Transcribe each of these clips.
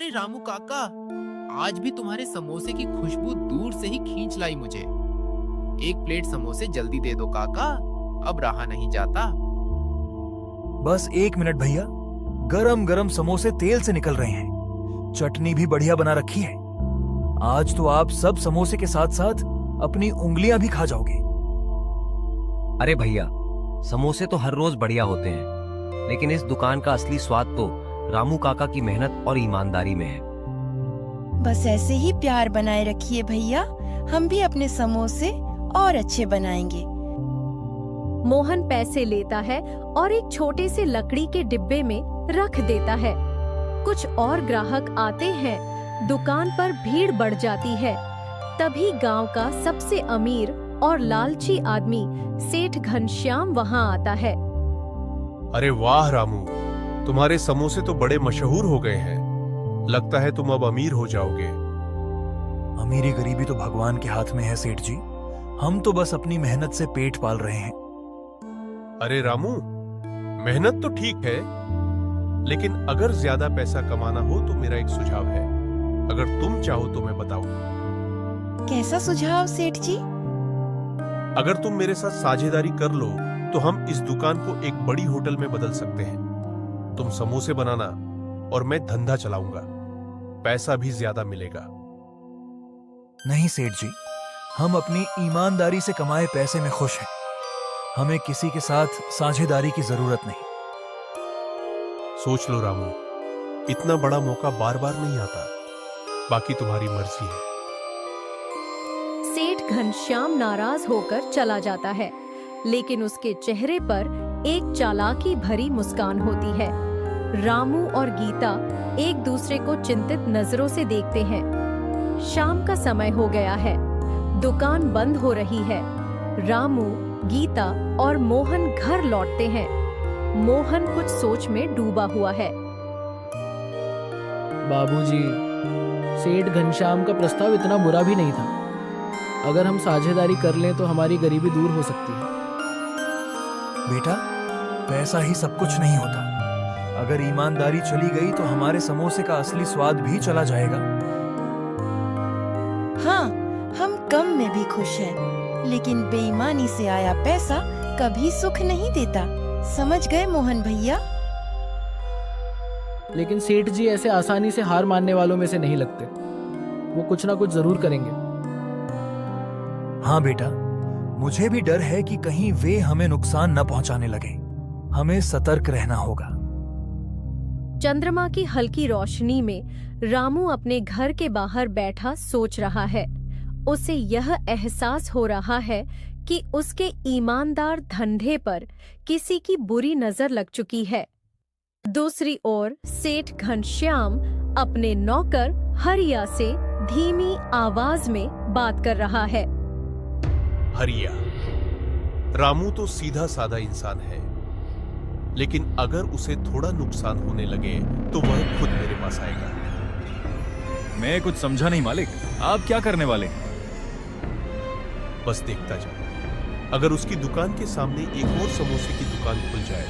अरे रामू काका, आज भी तुम्हारे समोसे की खुशबू दूर से ही खींच लाई मुझे। एक प्लेट समोसे जल्दी दे दो काका, अब रहा नहीं जाता। बस 1 मिनट भैया, गरम गरम समोसे तेल से निकल रहे हैं। चटनी भी बढ़िया बना रखी है। आज तो आप सब समोसे के साथ साथ अपनी उंगलियां भी खा जाओगे। अरे भैया, समोसे तो हर रोज बढ़िया होते हैं, लेकिन इस दुकान का असली स्वाद तो रामू काका की मेहनत और ईमानदारी में है। बस ऐसे ही प्यार बनाए रखिए भैया, हम भी अपने समोसे और अच्छे बनाएंगे। मोहन पैसे लेता है और एक छोटे से लकड़ी के डिब्बे में रख देता है। कुछ और ग्राहक आते हैं, दुकान पर भीड़ बढ़ जाती है। तभी गांव का सबसे अमीर और लालची आदमी सेठ घनश्याम वहां आता है। अरे वाह रामू, तुम्हारे समोसे तो बड़े मशहूर हो गए हैं। लगता है तुम अब अमीर हो जाओगे। अमीरी गरीबी तो भगवान के हाथ में है सेठ जी, हम तो बस अपनी मेहनत से पेट पाल रहे हैं। अरे रामू, मेहनत तो ठीक है, लेकिन अगर ज्यादा पैसा कमाना हो तो मेरा एक सुझाव है। अगर तुम चाहो तो मैं बताऊं। कैसा सुझाव सेठ जी? अगर तुम मेरे साथ साझेदारी कर लो तो हम इस दुकान को एक बड़ी होटल में बदल सकते हैं। तुम समोसे बनाना और मैं धंधा चलाऊंगा, पैसा भी ज्यादा मिलेगा। नहीं सेठ जी, हम अपनी ईमानदारी से कमाए पैसे में खुश हैं। हमें किसी के साथ साझेदारी की जरूरत नहीं। सोच लो रामू, इतना बड़ा मौका बार बार नहीं आता। बाकी तुम्हारी मर्जी है। सेठ घनश्याम नाराज होकर चला जाता है, लेकिन उसके चेहरे पर एक चालाकी भरी मुस्कान होती है। रामू और गीता एक दूसरे को चिंतित नजरों से देखते हैं। शाम का समय हो गया है, दुकान बंद हो रही है। रामू, गीता और मोहन घर लौटते हैं। मोहन कुछ सोच में डूबा हुआ है। बाबूजी, सेठ घनश्याम का प्रस्ताव इतना बुरा भी नहीं था। अगर हम साझेदारी कर लें तो हमारी गरीबी दूर हो सकती है। बेटा, पैसा ही सब कुछ नहीं होता। अगर ईमानदारी चली गई तो हमारे समोसे का असली स्वाद भी चला जाएगा। हाँ, हम कम में भी खुश हैं, लेकिन बेईमानी से आया पैसा कभी सुख नहीं देता। समझ गए मोहन भैया? लेकिन सेठ जी ऐसे आसानी से हार मानने वालों में से नहीं लगते। वो कुछ ना कुछ जरूर करेंगे। हाँ बेटा, मुझे भी डर है कि कहीं वे हमें नुकसान न पहुंचाने लगे। हमें सतर्क रहना होगा। चंद्रमा की हल्की रोशनी में रामू अपने घर के बाहर बैठा सोच रहा है। उसे यह एहसास हो रहा है कि उसके ईमानदार धंधे पर किसी की बुरी नजर लग चुकी है। दूसरी ओर सेठ घनश्याम अपने नौकर हरिया से धीमी आवाज में बात कर रहा है। हरिया, रामू तो सीधा साधा इंसान है, लेकिन अगर उसे थोड़ा नुकसान होने लगे तो वह खुद मेरे पास आएगा। मैं कुछ समझा नहीं मालिक, आप क्या करने वाले? बस देखता जाओ। अगर उसकी दुकान के सामने एक और समोसे की दुकान खुल जाए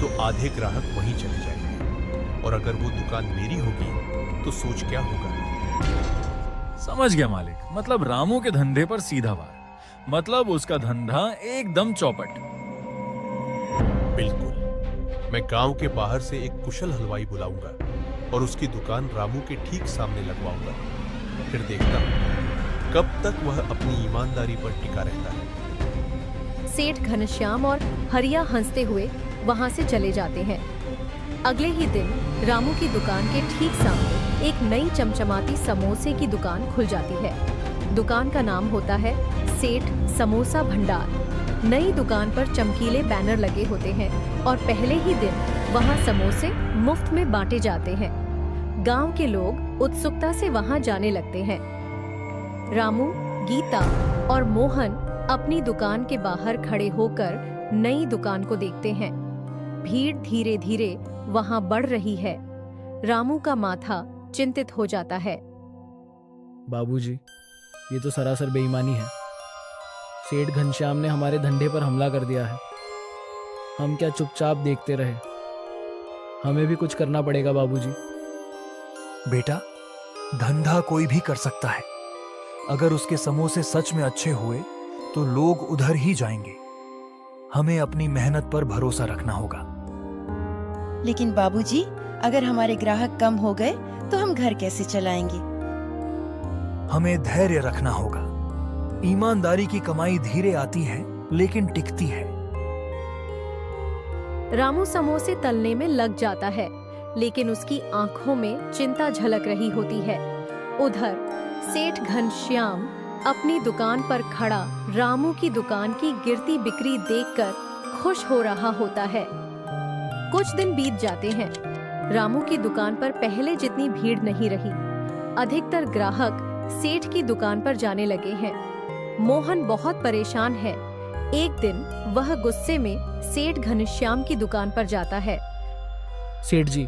तो आधे ग्राहक वहीं चले जाएंगे, और अगर वो दुकान मेरी होगी तो सोच क्या होगा। समझ गया मालिक, मतलब रामू के धंधे पर सीधा वार, मतलब उसका धंधा एकदम चौपट। बिल्कुल। मैं गांव के बाहर से एक कुशल हलवाई बुलाऊंगा और उसकी दुकान रामू के ठीक सामने लगवाऊंगा। फिर देखता हूं कब तक वह अपनी ईमानदारी पर टिका रहता है। सेठ घनश्याम और हरिया हंसते हुए वहां से चले जाते हैं। अगले ही दिन रामू की दुकान के ठीक सामने एक नई चमचमाती समोसे की दुकान खुल जाती है। दुकान का नाम होता है सेठ समोसा भंडार। नई दुकान पर चमकीले बैनर लगे होते हैं और पहले ही दिन वहां समोसे मुफ्त में बांटे जाते हैं। गांव के लोग उत्सुकता से वहां जाने लगते हैं। रामू, गीता और मोहन अपनी दुकान के बाहर खड़े होकर नई दुकान को देखते हैं। भीड़ धीरे धीरे वहां बढ़ रही है। रामू का माथा चिंतित हो जाता है। बाबूजी, ये तो सरासर बेईमानी है। सेठ घनश्याम ने हमारे धंधे पर हमला कर दिया है। हम क्या चुपचाप देखते रहे? हमें भी कुछ करना पड़ेगा बाबूजी। बेटा, धंधा कोई भी कर सकता है। अगर उसके समोसे सच में अच्छे हुए तो लोग उधर ही जाएंगे। हमें अपनी मेहनत पर भरोसा रखना होगा। लेकिन बाबूजी, अगर हमारे ग्राहक कम हो गए तो हम घर कैसे चलाएंगे? हमें धैर्य रखना होगा। ईमानदारी की कमाई धीरे आती है लेकिन टिकती है। रामू समोसे तलने में लग जाता है, लेकिन उसकी आंखों में चिंता झलक रही होती है। उधर सेठ घनश्याम अपनी दुकान पर खड़ा रामू की दुकान की गिरती बिक्री देखकर खुश हो रहा होता है। कुछ दिन बीत जाते हैं। रामू की दुकान पर पहले जितनी भीड़ नहीं रही। अधिकतर ग्राहक सेठ की दुकान पर जाने लगे हैं। मोहन बहुत परेशान है। एक दिन वह गुस्से में सेठ घनश्याम की दुकान पर जाता है। सेठ जी,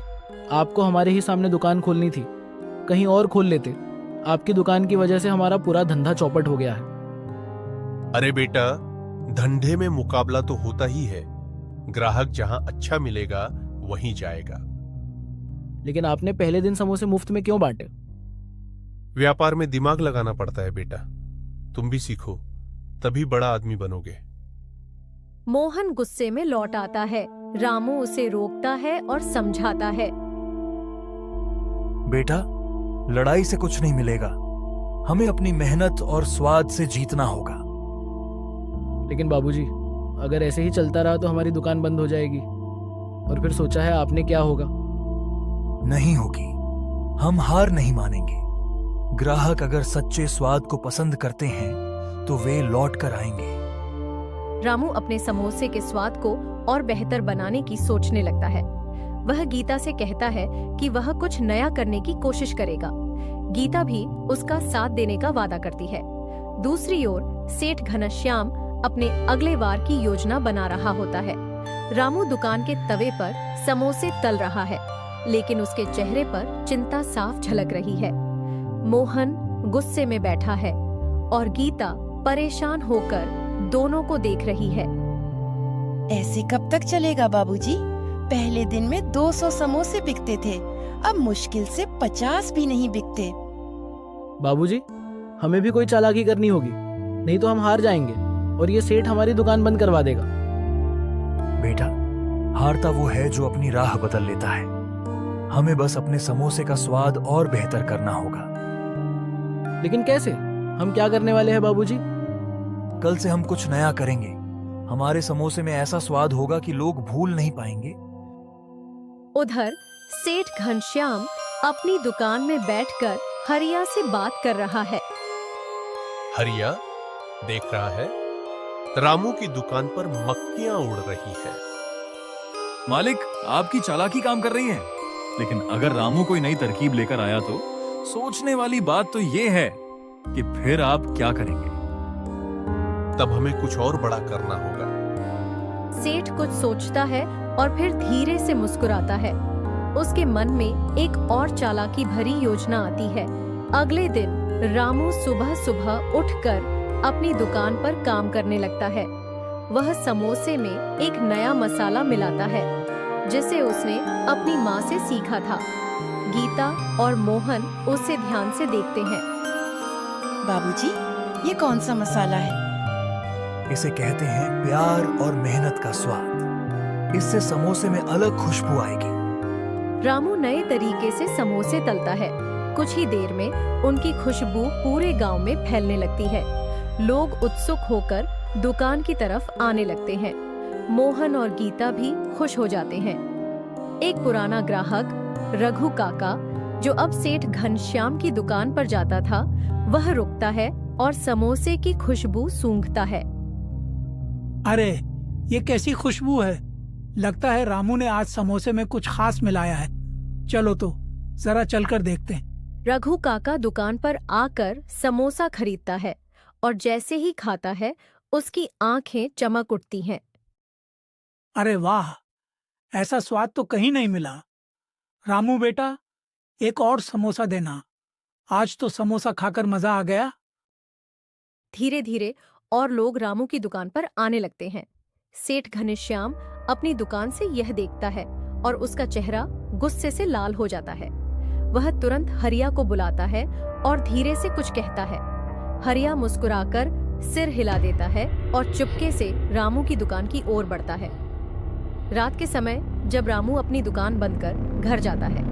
आपको हमारे ही सामने दुकान खोलनी थी, कहीं और खोल लेते। आपकी दुकान की वजह से हमारा पूरा धंधा चौपट हो गया है। अरे बेटा, धंधे में मुकाबला तो होता ही है। ग्राहक जहां अच्छा मिलेगा वहीं जाएगा। लेकिन आपने पहले दिन समोसे मुफ्त में क्यों बांटे? व्यापार में दिमाग लगाना पड़ता है बेटा। तुम भी सीखो, तभी बड़ा आदमी बनोगे। मोहन गुस्से में लौट आता है। रामू उसे रोकता है और समझाता है। बेटा, लड़ाई से कुछ नहीं मिलेगा। हमें अपनी मेहनत और स्वाद से जीतना होगा। लेकिन बाबूजी, अगर ऐसे ही चलता रहा तो हमारी दुकान बंद हो जाएगी। और फिर सोचा है आपने क्या होगा? नहीं होगी। हम हार नहीं मानेंगे। ग्राहक अगर सच्चे स्वाद को पसंद करते हैं तो वे लौट कर आएंगे। रामू अपने समोसे के स्वाद को और बेहतर बनाने की सोचने लगता है। वह गीता से कहता है कि वह कुछ नया करने की कोशिश करेगा। गीता भी उसका साथ देने का वादा करती है। दूसरी ओर सेठ घनश्याम अपने अगले वार की योजना बना रहा होता है। रामू दुकान के तवे पर समोसे तल रहा है, लेकिन उसके चेहरे पर चिंता साफ झलक रही है। मोहन गुस्से में बैठा है और गीता परेशान होकर दोनों को देख रही है। ऐसे कब तक चलेगा बाबूजी? पहले दिन में 200 समोसे बिकते थे, अब मुश्किल से 50 भी नहीं बिकते। बाबूजी, हमें भी कोई चालाकी करनी होगी, नहीं तो हम हार जाएंगे और ये सेठ हमारी दुकान बंद करवा देगा। बेटा, हारता वो है जो अपनी राह बदल लेता है। हमें बस अपने समोसे का स्वाद और बेहतर करना होगा। लेकिन कैसे? हम क्या करने वाले हैं बाबूजी? कल से हम कुछ नया करेंगे। हमारे समोसे में ऐसा स्वाद होगा कि लोग भूल नहीं पाएंगे। उधर सेठ घनश्याम अपनी दुकान में बैठकर हरिया से बात कर रहा है। हरिया देख रहा है, रामू की दुकान पर मक्खियां उड़ रही है। मालिक, आपकी चालाकी काम कर रही है, लेकिन अगर रामू कोई नई तरकीब लेकर आया तो सोचने वाली बात तो ये है कि फिर आप क्या करेंगे। तब हमें कुछ और बड़ा करना होगा। सेठ कुछ सोचता है और फिर धीरे से मुस्कुराता है। उसके मन में एक और चालाकी भरी योजना आती है। अगले दिन रामू सुबह सुबह उठकर अपनी दुकान पर काम करने लगता है। वह समोसे में एक नया मसाला मिलाता है, जिसे उसने अपनी माँ से सीखा था। गीता और मोहन उसे ध्यान से देखते हैं। बाबूजी, ये कौन सा मसाला है? इसे कहते हैं प्यार और मेहनत का स्वाद। इससे समोसे में अलग खुशबू आएगी। रामू नए तरीके से समोसे तलता है। कुछ ही देर में उनकी खुशबू पूरे गांव में फैलने लगती है। लोग उत्सुक होकर दुकान की तरफ आने लगते हैं। मोहन और गीता भी खुश हो जाते हैं। एक पुराना ग्राहक रघु काका, जो अब सेठ घनश्याम की दुकान पर जाता था, वह रुकता है और समोसे की खुशबू सूंघता है। अरे, ये कैसी खुशबू है? लगता है रामू ने आज समोसे में कुछ खास मिलाया है। चलो तो जरा चलकर देखते हैं। रघु काका दुकान पर आकर समोसा खरीदता है और जैसे ही खाता है उसकी आंखें चमक उठती हैं। अरे वाह, ऐसा स्वाद तो कहीं नहीं मिला। रामू बेटा, एक और समोसा देना। आज तो समोसा खाकर मजा आ गया। धीरे धीरे और लोग रामू की दुकान पर आने लगते हैं। सेठ घनश्याम अपनी दुकान से यह देखता है और उसका चेहरा गुस्से से लाल हो जाता है। वह तुरंत हरिया को बुलाता है और धीरे से कुछ कहता है। हरिया मुस्कुराकर सिर हिला देता है और चुपके से रामू की दुकान की ओर बढ़ता है। रात के समय जब रामू अपनी दुकान बंद कर घर जाता है,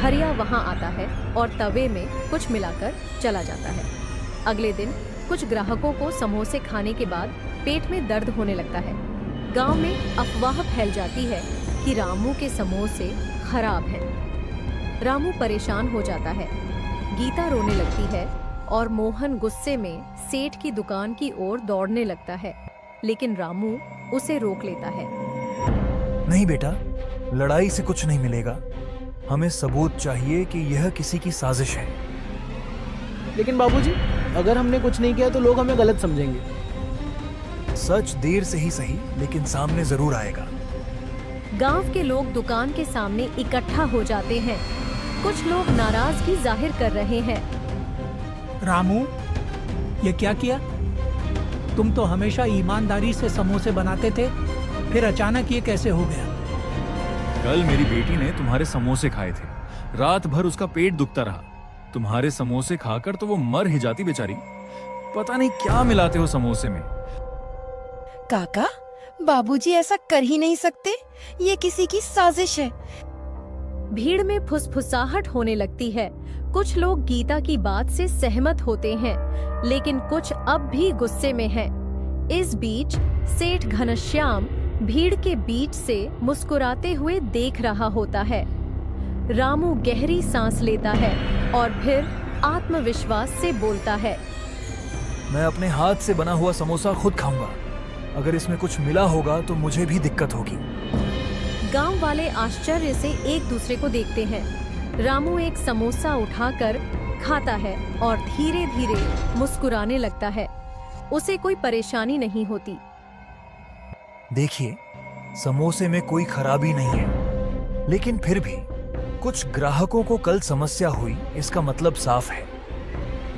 हरिया वहां आता है और तवे में कुछ मिलाकर चला जाता है। अगले दिन कुछ ग्राहकों को समोसे खाने के बाद पेट में दर्द होने लगता है। गांव में अफवाह फैल जाती है कि रामू के समोसे खराब हैं। रामू परेशान हो जाता है। गीता रोने लगती है और मोहन गुस्से में सेठ की दुकान की ओर दौड़ने लगता है, लेकिन रामू उसे रोक लेता है। नहीं बेटा, लड़ाई से कुछ नहीं मिलेगा। हमें सबूत चाहिए कि यह किसी की साजिश है। लेकिन बाबूजी, अगर हमने कुछ नहीं किया तो लोग हमें गलत समझेंगे। सच देर से ही सही, लेकिन सामने जरूर आएगा। गांव के लोग दुकान के सामने इकट्ठा हो जाते हैं। कुछ लोग नाराजगी जाहिर कर रहे हैं। रामू, ये क्या किया? तुम तो हमेशा ईमानदारी से समोसे बनाते थे, फिर अचानक ये कैसे हो गया? कल मेरी बेटी ने तुम्हारे समोसे खाए थे। रात भर उसका पेट दुखता रहा। तुम्हारे समोसे खाकर तो वो मर ही जाती बेचारी। पता नहीं क्या मिलाते हो समोसे में। काका, बाबूजी ऐसा कर ही नहीं सकते। ये किसी की साजिश है। भीड़ में फुसफुसाहट होने लगती है। कुछ लोग गीता की बात से सहमत होते हैं, लेकिन कुछ अब भी गुस्से में हैं। इस बीच सेठ घनश्याम भीड़ के बीच से मुस्कुराते हुए देख रहा होता है। रामू गहरी सांस लेता है और फिर आत्मविश्वास से बोलता है, मैं अपने हाथ से बना हुआ समोसा खुद खाऊंगा। अगर इसमें कुछ मिला होगा तो मुझे भी दिक्कत होगी। गांव वाले आश्चर्य से एक दूसरे को देखते हैं। रामू एक समोसा उठाकर खाता है और धीरे धीरे मुस्कुराने लगता है। उसे कोई परेशानी नहीं होती। देखिए, समोसे में कोई खराबी नहीं है, लेकिन फिर भी कुछ ग्राहकों को कल समस्या हुई, इसका मतलब साफ है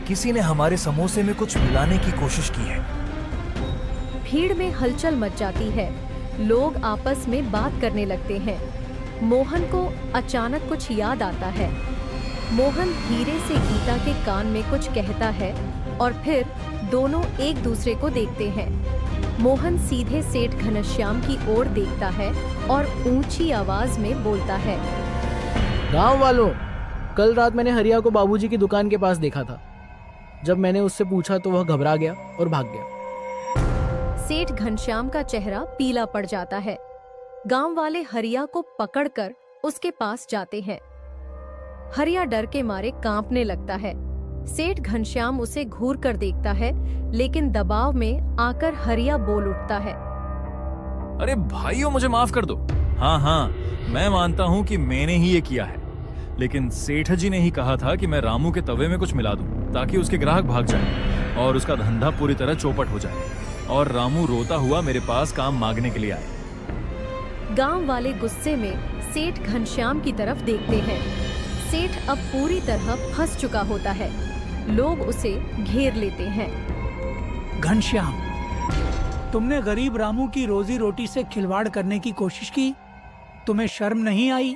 किसी ने हमारे समोसे में कुछ मिलाने की कोशिश की है। भीड़ में हलचल मच जाती है। लोग आपस में बात करने लगते हैं। मोहन को अचानक कुछ याद आता है। मोहन धीरे से गीता के कान में कुछ कहता है और फिर दोनों एक दूसरे को देखते हैं। मोहन सीधे सेठ घनश्याम की ओर देखता है और ऊंची आवाज में बोलता है, गांव वालों, कल रात मैंने हरिया को बाबूजी की दुकान के पास देखा था। जब मैंने उससे पूछा तो वह घबरा गया और भाग गया। सेठ घनश्याम का चेहरा पीला पड़ जाता है। गांव वाले हरिया को पकड़कर उसके पास जाते हैं। हरिया डर के मारे कांपने लगता है। सेठ घनश्याम उसे घूर कर देखता है, लेकिन दबाव में आकर हरिया बोल उठता है, अरे भाइयों, मुझे माफ कर दो। हाँ, मैं मानता हूँ कि मैंने ही ये किया है, लेकिन सेठ जी ने ही कहा था कि मैं रामू के तवे में कुछ मिला दूं ताकि उसके ग्राहक भाग जाएं और उसका धंधा पूरी तरह चौपट हो जाए और रामू रोता हुआ मेरे पास काम मांगने के लिए आए। गांव वाले गुस्से में सेठ घनश्याम की तरफ देखते हैं। सेठ अब पूरी तरह फंस चुका होता है। लोग उसे घेर लेते हैं। घनश्याम, तुमने गरीब रामू की रोजी रोटी से खिलवाड़ करने की कोशिश की। तुम्हें शर्म नहीं आई?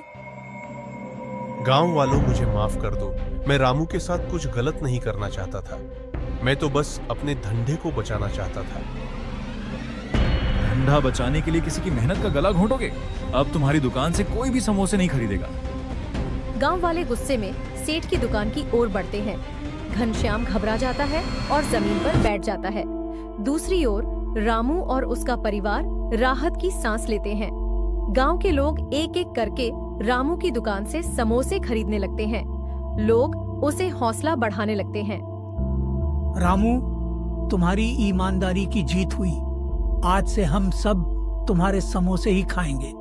गांव वालों, मुझे माफ कर दो। मैं रामू के साथ कुछ गलत नहीं करना चाहता था। मैं तो बस अपने धंधे को बचाना चाहता था। धंधा बचाने के लिए किसी की मेहनत का गला घोंटोगे? अब तुम्हारी दुकान से कोई भी समोसे नहीं खरीदेगा। गांव वाले गुस्से में सेठ की दुकान की ओर बढ़ते हैं। घनश्याम घबरा जाता है और जमीन पर बैठ जाता है। दूसरी ओर रामू और उसका परिवार राहत की सांस लेते हैं। गांव के लोग एक एक करके रामू की दुकान से समोसे खरीदने लगते हैं। लोग उसे हौसला बढ़ाने लगते हैं। रामू, तुम्हारी ईमानदारी की जीत हुई। आज से हम सब तुम्हारे समोसे ही खाएंगे।